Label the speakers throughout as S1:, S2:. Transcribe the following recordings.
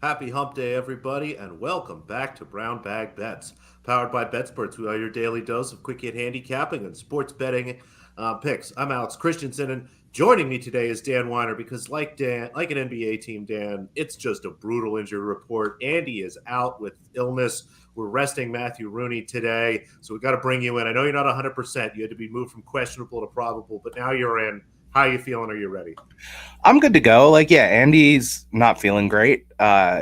S1: Happy hump day, everybody, and welcome back to Brown Bag Bets, powered by BetSports. We are your daily dose of quick hit handicapping and sports betting picks. I'm Alex Christensen, and joining me today is Dan Weiner because, like an NBA team, Dan, it's just a brutal injury report. Andy is out with illness. We're resting Matthew Rooney today, so we got to bring you in. I know you're not 100%. You had to be moved from questionable to probable, but now you're in. How are you feeling? Are you ready?
S2: I'm good to go. Andy's not feeling great.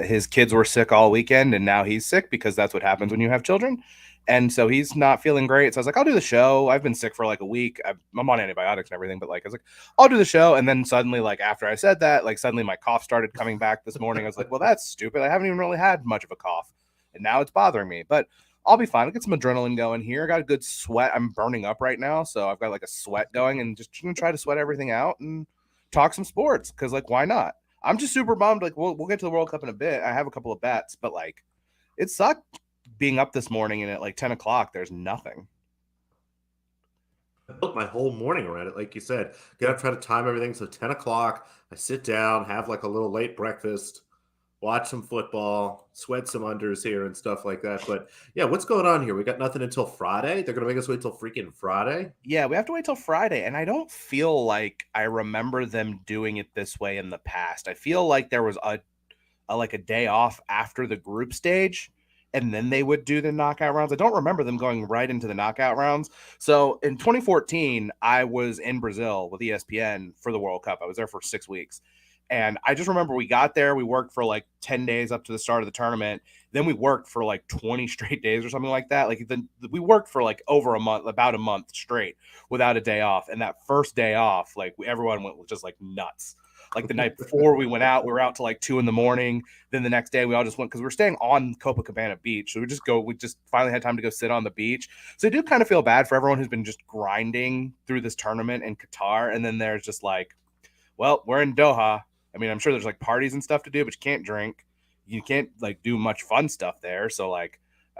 S2: His kids were sick all weekend, and now he's sick because that's what happens when you have children. And so he's not feeling great. So I was like, I'll do the show. I've been sick for like a week. I'm on antibiotics and everything, but I was like, I'll do the show. And then suddenly, after I said that, suddenly my cough started coming back this morning. I was like, well, that's stupid. I haven't even really had much of a cough, and now it's bothering me. But I'll be fine. I'll get some adrenaline going here. I got a good sweat. I'm burning up right now, so I've got like a sweat going, and just gonna try to sweat everything out and talk some sports because why not? I'm just super bummed. We'll get to the World Cup in a bit. I have a couple of bets, but it sucked being up this morning and at 10 o'clock there's nothing.
S1: I built my whole morning around it, like you said. Get up, try to time everything. So 10 o'clock, I sit down, have like a little late breakfast, watch some football, sweat some unders here and stuff like that. But yeah, what's going on here? We got nothing until Friday. They're gonna make us wait till freaking Friday.
S2: Yeah, we have to wait till Friday, and I don't feel like I remember them doing it this way in the past. I feel like there was a day off after the group stage, and then they would do the knockout rounds. I don't remember them going right into the knockout rounds. So in 2014, I was in Brazil with ESPN for the World Cup. I was there for 6 weeks. And I just remember we got there, we worked for 10 days up to the start of the tournament. Then we worked for 20 straight days or something like that. We worked for over a month, about a month straight without a day off. And that first day off, everyone went just nuts. The night before we went out, we were out till 2 in the morning. Then the next day we all just went because we're staying on Copacabana Beach. So we just finally had time to go sit on the beach. So I do kind of feel bad for everyone who's been just grinding through this tournament in Qatar. And then there's just well, we're in Doha. I mean, I'm sure there's parties and stuff to do, but you can't drink. You can't do much fun stuff there. So I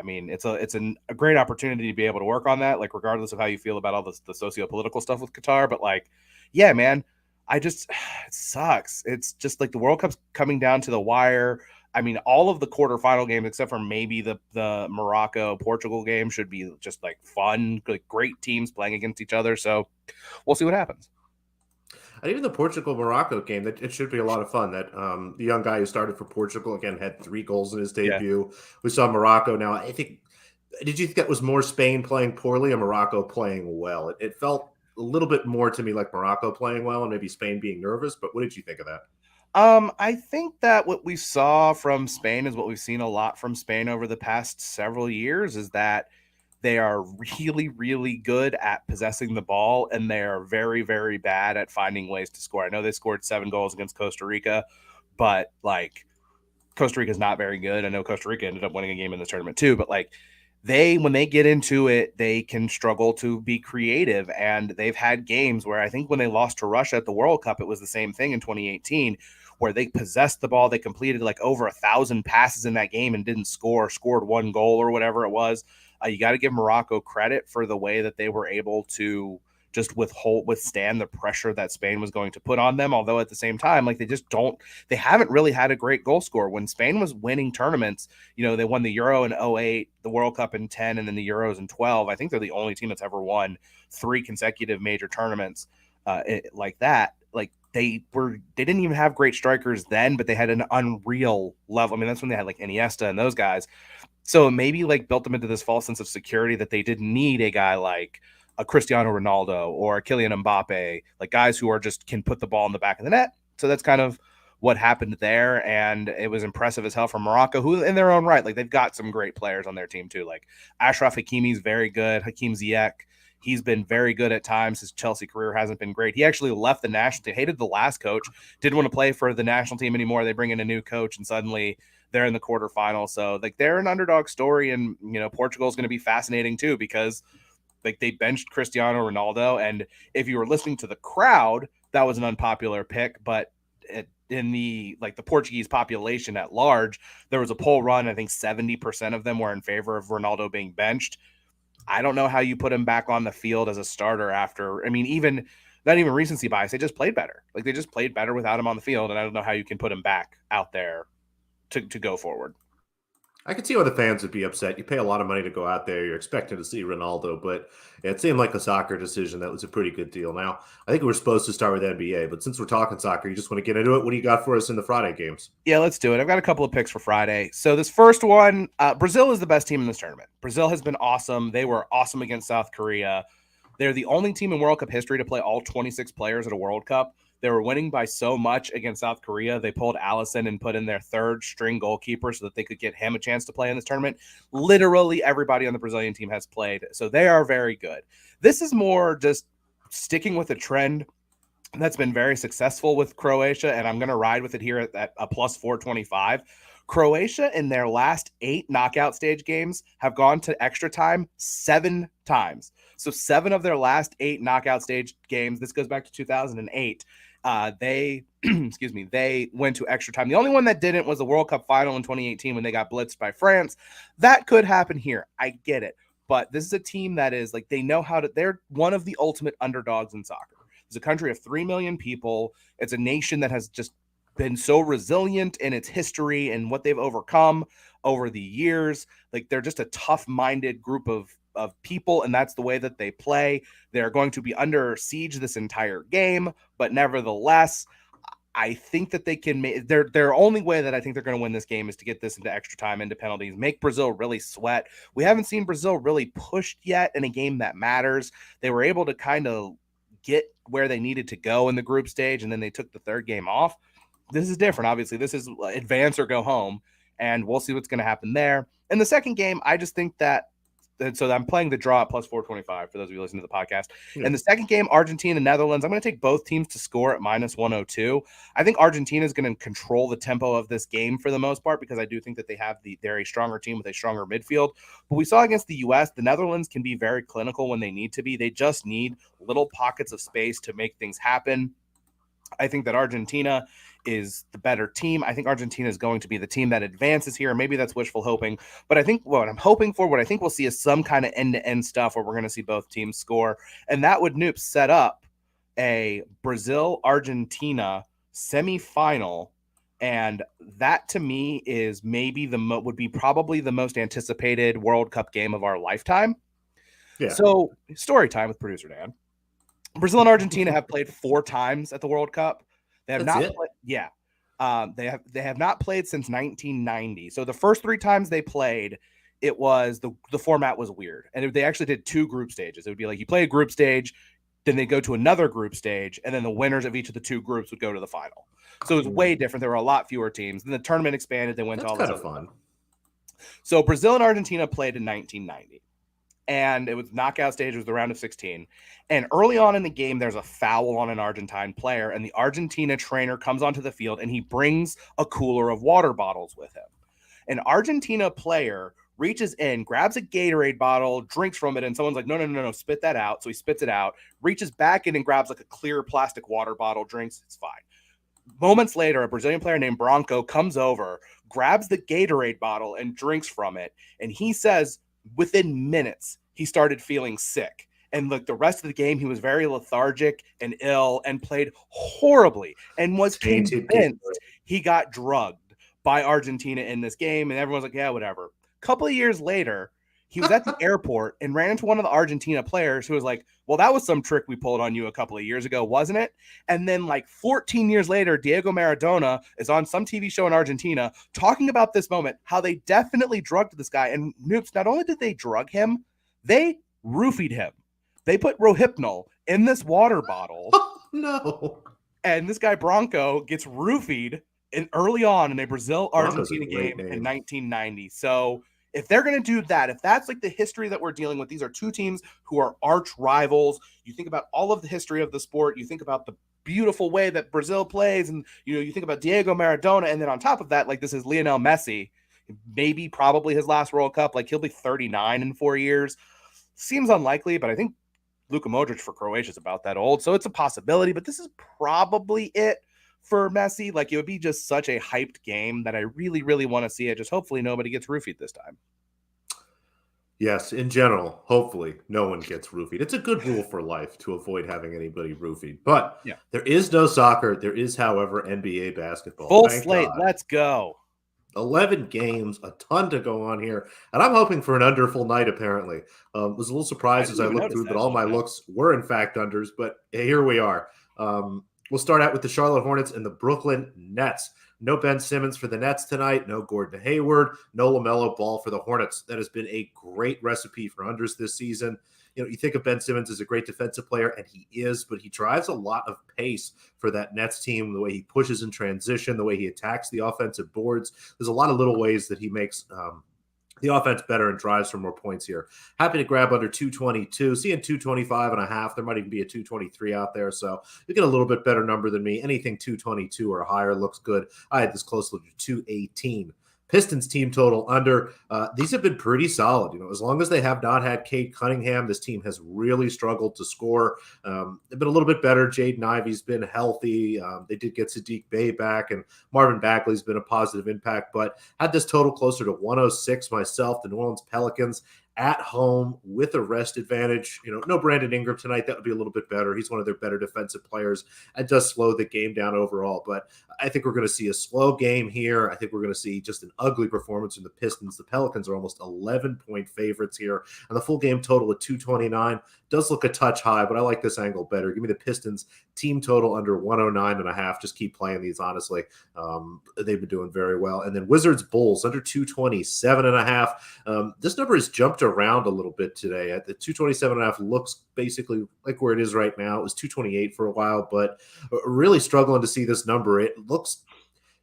S2: mean, it's a great opportunity to be able to work on that, regardless of how you feel about all the socio-political stuff with Qatar. But yeah, man, it sucks. It's just the World Cup's coming down to the wire. I mean, all of the quarterfinal games, except for maybe the Morocco Portugal game, should be just fun, great teams playing against each other. So we'll see what happens.
S1: And even the Portugal Morocco game, that it should be a lot of fun. That the young guy who started for Portugal again had 3 goals in his
S2: Yeah.
S1: debut. We saw Morocco now. I think. Did you think that was more Spain playing poorly or Morocco playing well? It felt a little bit more to me like Morocco playing well and maybe Spain being nervous. But what did you think of that?
S2: I think that what we saw from Spain is what we've seen a lot from Spain over the past several years is that they are really, really good at possessing the ball, and they are very, very bad at finding ways to score. I know they scored 7 goals against Costa Rica, but Costa Rica is not very good. I know Costa Rica ended up winning a game in this tournament too, but when they get into it, they can struggle to be creative. And they've had games where I think when they lost to Russia at the World Cup, it was the same thing in 2018, where they possessed the ball. They completed over 1,000 passes in that game and didn't scored 1 goal or whatever it was. You got to give Morocco credit for the way that they were able to just withstand the pressure that Spain was going to put on them. Although at the same time, they haven't really had a great goal score. When Spain was winning tournaments, they won the Euro in 08, the World Cup in 10, and then the Euros in 12. I think they're the only team that's ever won 3 consecutive major tournaments like that. They didn't even have great strikers then, but they had an unreal level. I mean, that's when they had Iniesta and those guys. So maybe built them into this false sense of security that they didn't need a guy like a Cristiano Ronaldo or a Kylian Mbappe, guys who are just can put the ball in the back of the net. So that's kind of what happened there, and it was impressive as hell from Morocco, who in their own right, they've got some great players on their team too. Ashraf Hakimi's very good. Hakim Ziyech, he's been very good at times. His Chelsea career hasn't been great. He actually left the national team, hated the last coach, didn't want to play for the national team anymore. They bring in a new coach, and suddenly they're in the quarterfinal. So they're an underdog story, and Portugal is going to be fascinating too because they benched Cristiano Ronaldo, and if you were listening to the crowd, that was an unpopular pick, but in the Portuguese population at large, there was a poll run. I think 70% of them were in favor of Ronaldo being benched. I don't know how you put him back on the field as a starter after. I mean, even not even recency bias. They just played better. They just played better without him on the field, and I don't know how you can put him back out there to go forward.
S1: I could see why the fans would be upset. You pay a lot of money to go out there. You're expecting to see Ronaldo, but it seemed like a soccer decision that was a pretty good deal. Now, I think we're supposed to start with NBA, but since we're talking soccer, you just want to get into it. What do you got for us in the Friday games?
S2: Yeah, let's do it. I've got a couple of picks for Friday. So this first one, Brazil is the best team in this tournament. Brazil has been awesome. They were awesome against South Korea. They're the only team in World Cup history to play all 26 players at a World Cup. They were winning by so much against South Korea. They pulled Allison and put in their third string goalkeeper so that they could get him a chance to play in this tournament. Literally everybody on the Brazilian team has played, so they are very good. This is more just sticking with a trend that's been very successful with Croatia, and I'm going to ride with it here at a plus 425. Croatia in their last 8 knockout stage games have gone to extra time 7 times. So 7 of their last 8 knockout stage games, this goes back to 2008, they they went to extra time. The only one that didn't was the World Cup final in 2018 when they got blitzed by France. That could happen here. I get it. But this is a team that is like, they know how to, they're one of the ultimate underdogs in soccer. It's a country of 3 million people. It's a nation that has just been so resilient in its history and what they've overcome over the years. Like, they're just a tough-minded group of people, and that's the way that they play. They're going to be under siege this entire game, but nevertheless, I think that they can make their only way that I think they're going to win this game is to get this into extra time, into penalties, make Brazil really sweat. We haven't seen Brazil really pushed yet in a game that matters. They were able to kind of get where they needed to go in the group stage, and then they took the third game off. This is different. Obviously, this is advance or go home, and we'll see what's going to happen there. In the second game, I just think that so I'm playing the draw at plus 425 for those of you listening to the podcast.
S1: Yeah.
S2: In the second game, Argentina and Netherlands, I'm going to take both teams to score at minus 102. I think Argentina is going to control the tempo of this game for the most part because I do think that they're a stronger team with a stronger midfield. But we saw against the U.S., the Netherlands can be very clinical when they need to be. They just need little pockets of space to make things happen. I think that Argentina is the better team. I think Argentina is going to be the team that advances here. Maybe that's wishful hoping, but I think what I'm hoping for, what I think we'll see is some kind of end-to-end stuff where we're going to see both teams score, and that would Noops set up a Brazil-Argentina semifinal, and that to me is maybe would be probably the most anticipated World Cup game of our lifetime.
S1: Yeah.
S2: So story time with producer Dan. Brazil and Argentina have played 4 times at the World Cup. They have not played, they have not played since 1990. So the first 3 times they played, it was the format was weird. And they actually did 2 group stages. It would be like you play a group stage, then they go to another group stage, and then the winners of each of the 2 groups would go to the final. So it was way different. There were a lot fewer teams. Then the tournament expanded. They went to all this
S1: kind of fun.
S2: So Brazil and Argentina played in 1990. And it was knockout stage, it was the round of 16. And early on in the game, there's a foul on an Argentine player, and the Argentina trainer comes onto the field, and he brings a cooler of water bottles with him. An Argentina player reaches in, grabs a Gatorade bottle, drinks from it, and someone's like, no, spit that out. So he spits it out, reaches back in and grabs like a clear plastic water bottle, drinks, it's fine. Moments later, a Brazilian player named Branco comes over, grabs the Gatorade bottle and drinks from it, and he says, within minutes, he started feeling sick. And look, the rest of the game, he was very lethargic and ill and played horribly and was convinced he got drugged by Argentina in this game. And everyone's like, yeah, whatever. A couple of years later, he was at the airport and ran into one of the Argentina players who was like, well, that was some trick we pulled on you a couple of years ago, wasn't it? And then like 14 years later, Diego Maradona is on some TV show in Argentina talking about this moment, how they definitely drugged this guy. And Noops, not only did they drug him, they roofied him. They put Rohypnol in this water bottle.
S1: Oh, no.
S2: And this guy Branco gets roofied early on in a Brazil-Argentina game in 1990. So if they're going to do that, if that's like the history that we're dealing with, these are 2 teams who are arch rivals. You think about all of the history of the sport. You think about the beautiful way that Brazil plays. And, you think about Diego Maradona. And then on top of that, like this is Lionel Messi, maybe probably his last World Cup. Like he'll be 39 in 4 years. Seems unlikely, but I think Luka Modric for Croatia is about that old. So it's a possibility, but this is probably it for Messi. Like it would be just such a hyped game that I really, really want to see it. Just hopefully nobody gets roofied this time.
S1: Yes, in general, hopefully no one gets roofied. It's a good rule for life to avoid having anybody roofied. But there is no soccer. There is, however, NBA basketball.
S2: Full slate. God. Let's go.
S1: 11 games, a ton to go on here. And I'm hoping for an underful night, apparently. Was a little
S2: I
S1: surprised as
S2: didn't
S1: I
S2: even
S1: looked
S2: notice
S1: through that
S2: that
S1: all
S2: just
S1: my
S2: now.
S1: looks were, in fact, unders, but hey, here we are. We'll start out with the Charlotte Hornets and the Brooklyn Nets. No Ben Simmons for the Nets tonight. No Gordon Hayward. No LaMelo Ball for the Hornets. That has been a great recipe for unders this season. You think of Ben Simmons as a great defensive player, and he is, but he drives a lot of pace for that Nets team, the way he pushes in transition, the way he attacks the offensive boards. There's a lot of little ways that he makes the offense better and drives for more points here. Happy to grab under 222, seeing 225 and a half. There might even be a 223 out there. So you get a little bit better number than me. Anything 222 or higher looks good. I had this close to 218. Pistons team total under. These have been pretty solid. As long as they have not had Cade Cunningham, this team has really struggled to score. They've been a little bit better. Jaden Ivey's been healthy. They did get Sadiq Bey back, and Marvin Bagley's been a positive impact, but had this total closer to 106 myself. The New Orleans Pelicans at home with a rest advantage. No Brandon Ingram tonight. That would be a little bit better. He's one of their better defensive players and does slow the game down overall. But I think we're going to see a slow game here. I think we're going to see just an ugly performance from the Pistons. The Pelicans are almost 11-point favorites here, and the full game total at 229 does look a touch high, but I like this angle better. Give me the Pistons team total under 109 and a half. Just keep playing these, honestly. They've been doing very well. And then Wizards Bulls under 227 and a half. This number has jumped around a little bit today. At the 227 and a half looks basically like where it is right now. It was 228 for a while, but really struggling to see this number. It looks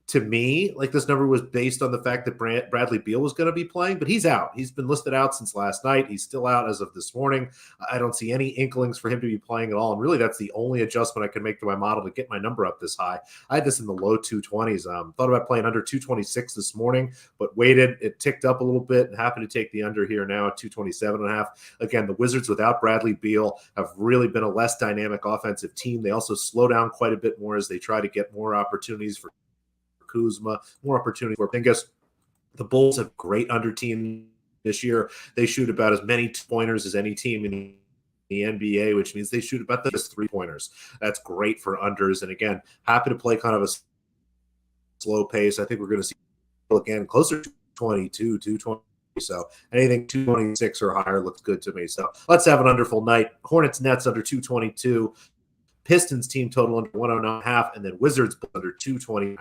S1: to me like this number was based on the fact that Bradley Beal was going to be playing, but he's out. He's been listed out since last night. He's still out as of this morning. I don't see any inklings for him to be playing at all. And really, that's the only adjustment I can make to my model to get my number up this high. I had this in the low 220s. Thought about playing under 226 this morning, but waited. It ticked up a little bit and happened to take the under here now at 227 and a half. Again, the Wizards without Bradley Beal have really been a less dynamic offensive team. They also slow down quite a bit more as they try to get more opportunities for Kuzma, more opportunity for Pingus. The Bulls have great under team this year. They shoot about as many pointers as any team in the NBA, which means they shoot about the 3-pointers. That's great for unders. And again, happy to play kind of a slow pace. I think we're going to see again closer to 22, 220. So anything 226 or higher looks good to me. So let's have an underful night. Hornets Nets under 222. Pistons team total under 109.5, and then Wizards under 220.5.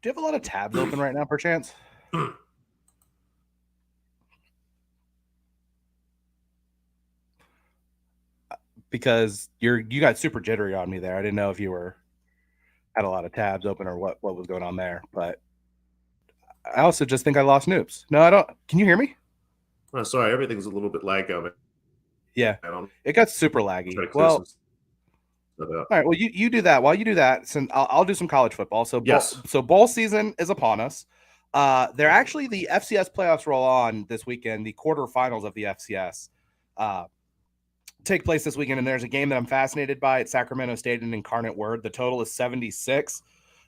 S2: Do you have a lot of tabs open right now, perchance? Because you got super jittery on me there. I didn't know if you had a lot of tabs open or what was going on there. But I also just think I lost Noops. No, I don't. Can you hear me?
S1: Oh, sorry, everything's a little bit lag on me.
S2: Yeah, it got super laggy. Well, all right. Well, you do that. While you do that, since I'll do some college football. So
S1: yes.
S2: Bowl season is upon us. They're actually the FCS playoffs roll on this weekend. The quarterfinals of the FCS take place this weekend, and there's a game that I'm fascinated by at Sacramento State and Incarnate Word. The total is 76.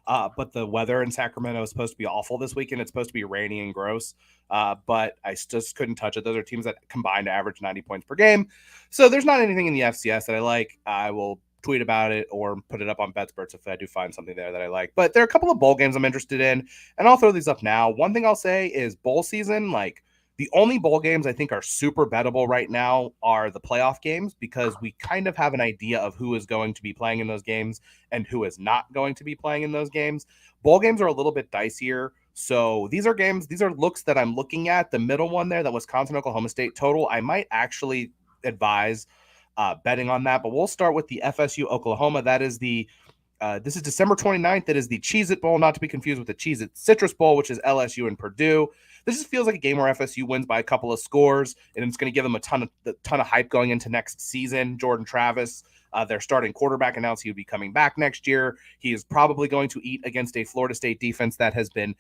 S2: But the weather in Sacramento is supposed to be awful this weekend. It's supposed to be rainy and gross. But I just couldn't touch it. Those are teams that combined to average 90 points per game. So there's not anything in the FCS that I like. I will tweet about it or put it up on BetSperts if I do find something there that I like. But there are a couple of bowl games I'm interested in, and I'll throw these up now. One thing I'll say is bowl season, like the only bowl games I think are super bettable right now are the playoff games, because we kind of have an idea of who is going to be playing in those games and who is not going to be playing in those games. Bowl games are a little bit dicier. So these are looks that I'm looking at. The middle one there, that Wisconsin Oklahoma State total, I might actually advise betting on that. But we'll start with the FSU Oklahoma. That is this is December 29th. That is the Cheez-It Bowl, not to be confused with the Cheez-It Citrus Bowl, which is LSU and Purdue. This just feels like a game where FSU wins by a couple of scores, and it's going to give them a ton of hype going into next season. Jordan Travis, their starting quarterback, announced he would be coming back next year. He is probably going to eat against a Florida State defense that has been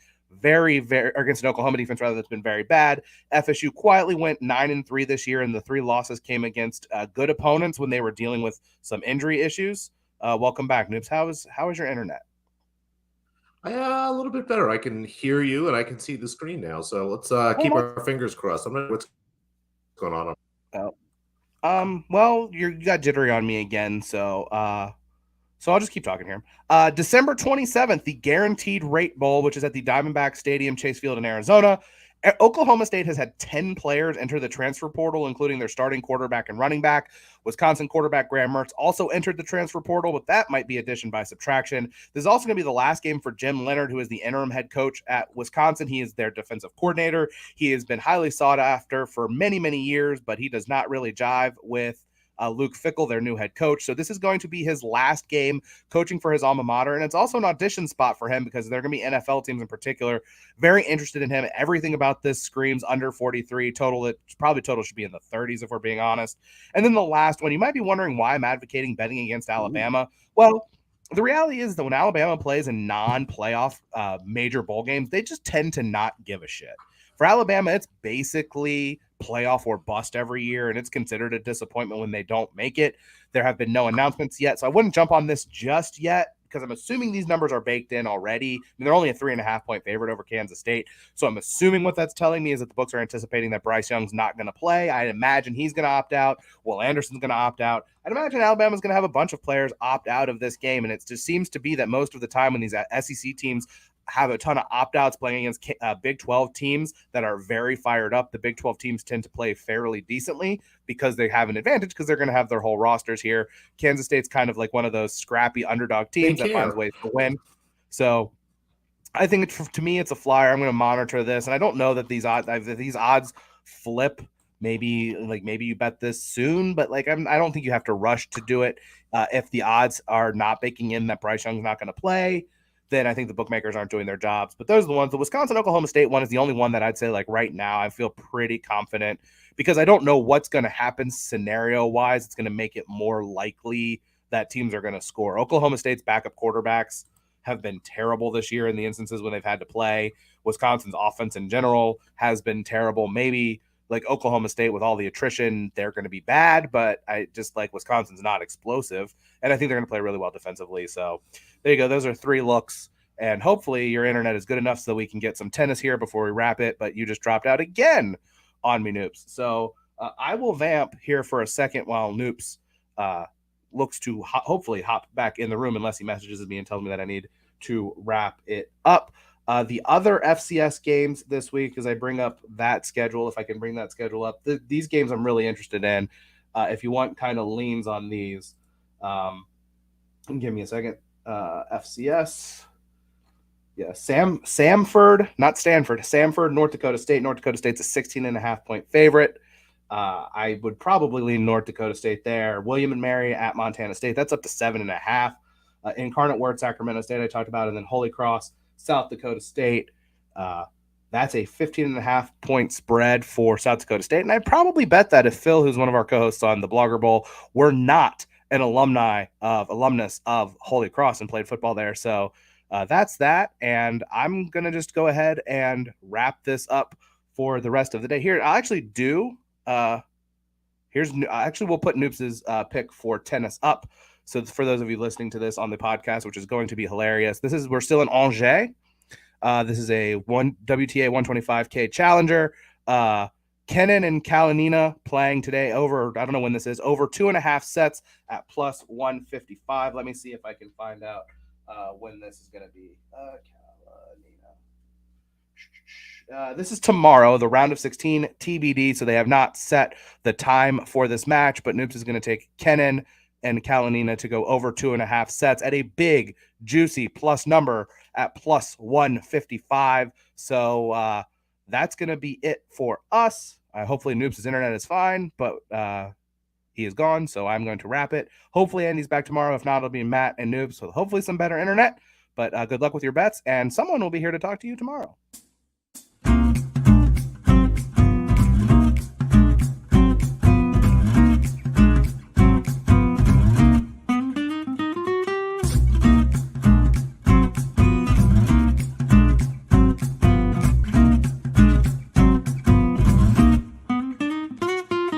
S2: against an Oklahoma defense rather that's been very bad. FSU quietly went 9-3 this year, and the 3 losses came against good opponents when they were dealing with some injury issues. Welcome back, Noops. How is your internet?
S1: A little bit better. I can hear you and I can see the screen now. So let's keep our fingers crossed. I'm not sure what's going on.
S2: Well, you got jittery on me again. So So I'll just keep talking here. December 27th, the Guaranteed Rate Bowl, which is at the Diamondback Stadium, Chase Field in Arizona. Oklahoma State has had 10 players enter the transfer portal, including their starting quarterback and running back. Wisconsin quarterback Graham Mertz also entered the transfer portal, but that might be addition by subtraction. This is also going to be the last game for Jim Leonard, who is the interim head coach at Wisconsin. He is their defensive coordinator. He has been highly sought after for many, many years, but he does not really jive with Luke Fickell, their new head coach. So this is going to be his last game coaching for his alma mater. And it's also an audition spot for him because there are going to be NFL teams in particular very interested in him. Everything about this screams under 43 total. It probably total should be in the 30s if we're being honest. And then the last one, you might be wondering why I'm advocating betting against Alabama. Well, the reality is that when Alabama plays in non-playoff major bowl games, they just tend to not give a shit. For Alabama, it's basically playoff or bust every year, and it's considered a disappointment when they don't make it. There have been no announcements yet, so I wouldn't jump on this just yet because I'm assuming these numbers are baked in already. I mean, they're only a 3.5 point favorite over Kansas State, so I'm assuming what that's telling me is that the books are anticipating that Bryce Young's not going to play. I imagine he's going to opt out. Will Anderson's going to opt out. I'd imagine Alabama's going to have a bunch of players opt out of this game, and it just seems to be that most of the time when these SEC teams have a ton of opt-outs playing against Big 12 teams that are very fired up. The Big 12 teams tend to play fairly decently because they have an advantage because they're going to have their whole rosters here. Kansas State's kind of like one of those scrappy underdog teams that finds ways to win. So I think to me, it's a flyer. I'm going to monitor this, and I don't know that these odds flip. Maybe you bet this soon, but I don't think you have to rush to do it. If the odds are not baking in that Bryce Young's not going to play, then I think the bookmakers aren't doing their jobs. But those are the ones. The Wisconsin-Oklahoma State one is the only one that I'd say right now I feel pretty confident because I don't know what's going to happen scenario-wise. It's going to make it more likely that teams are going to score. Oklahoma State's backup quarterbacks have been terrible this year in the instances when they've had to play. Wisconsin's offense in general has been terrible. Maybe like Oklahoma State with all the attrition, they're going to be bad, but I just Wisconsin's not explosive. And I think they're going to play really well defensively. So there you go. Those are 3 looks. And hopefully your internet is good enough so we can get some tennis here before we wrap it. But you just dropped out again on me, Noops. So I will vamp here for a second while Noops looks to hopefully hop back in the room unless he messages me and tells me that I need to wrap it up. The other FCS games this week, as I bring up that schedule, if I can bring that schedule up, these games I'm really interested in. If you want kind of leans on these, give me a second. FCS. Yeah, Samford, not Stanford, Samford, North Dakota State. North Dakota State's a 16.5 point favorite. I would probably lean North Dakota State there. William and Mary at Montana State, that's up to 7.5. Incarnate Word, Sacramento State, I talked about, and then Holy Cross, South Dakota State. That's a 15.5 point spread for South Dakota State. And I'd probably bet that if Phil, who's one of our co-hosts on the Blogger Bowl, were not an alumnus of Holy Cross and played football there. So that's that. And I'm going to just go ahead and wrap this up for the rest of the day. Here, I'll actually do, we'll put Noops' pick for tennis up. So for those of you listening to this on the podcast, which is going to be hilarious, we're still in Angers. This is a WTA 125K challenger. Kenin and Kalinina playing today over, I don't know when this is, over 2.5 sets at plus 155. Let me see if I can find out when this is going to be. This is tomorrow, the round of 16 TBD, so they have not set the time for this match, but Noops is going to take Kenin and Kalinina to go over 2.5 sets at a big, juicy plus number at plus 155. So that's going to be it for us. Hopefully Noops' internet is fine, but he is gone, so I'm going to wrap it. Hopefully Andy's back tomorrow. If not, it'll be Matt and Noops with hopefully some better internet. But good luck with your bets, and someone will be here to talk to you tomorrow.